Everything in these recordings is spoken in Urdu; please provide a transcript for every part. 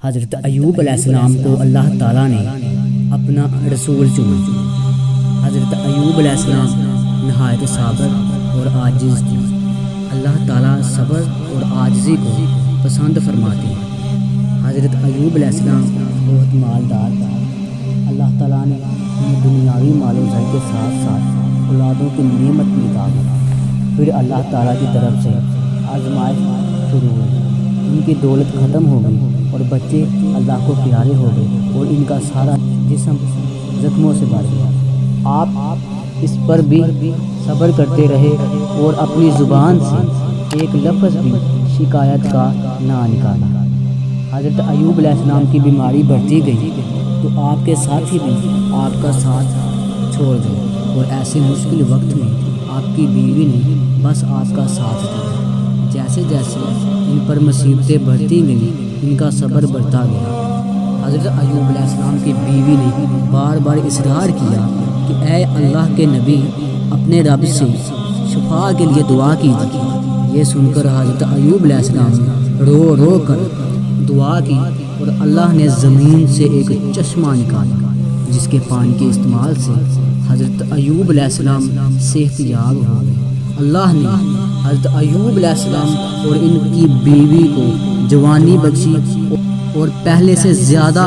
حضرت ایوب علیہ السلام کو اللہ تعالیٰ نے اپنا رسول چنا۔ حضرت ایوب علیہ السلام نہایت صابر اور عاجز تھے۔ اللہ تعالیٰ صبر اور عاجزی کو پسند فرماتے ہیں۔ حضرت ایوب علیہ السلام بہت مالدار تھا۔ اللہ تعالیٰ نے انہیں دنیاوی مال و زر کے ساتھ ساتھ اولادوں کی نعمت بھی عطا کی۔ پھر اللہ تعالیٰ کی طرف سے آزمائش شروع ہوئی، ان کی دولت ختم ہو گئی اور بچے اللہ کو پیارے ہو گئے اور ان کا سارا جسم زخموں سے بھر گیا۔ آپ اس پر بھی صبر کرتے رہے اور اپنی زبان سے ایک لفظ بھی شکایت کا نہ نکالا۔ حضرت ایوب علیہ السلام کی بیماری بڑھتی گئی تو آپ کے ساتھی بھی آپ کا ساتھ چھوڑ گئے اور ایسے مشکل وقت میں آپ کی بیوی نے بس آپ کا ساتھ دیا۔ جیسے جیسے ان پر مصیبتیں بڑھتی گئیں ان کا صبر بڑھتا گیا۔ حضرت ایوب علیہ السلام کی بیوی نے بار بار اصرار کیا کہ اے اللہ کے نبی اپنے رب سے شفا کے لیے دعا کیجیے۔ یہ سن کر حضرت ایوب علیہ السلام نے رو رو کر دعا کی اور اللہ نے زمین سے ایک چشمہ نکالا جس کے پانی کے استعمال سے حضرت ایوب علیہ السلام صحت یاب ہو گئے۔ اللہ نے حضرت ایوب علیہ السلام اور ان کی بیوی کو جوانی بخشی اور پہلے سے زیادہ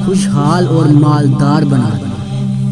خوشحال اور مالدار بنا دیا۔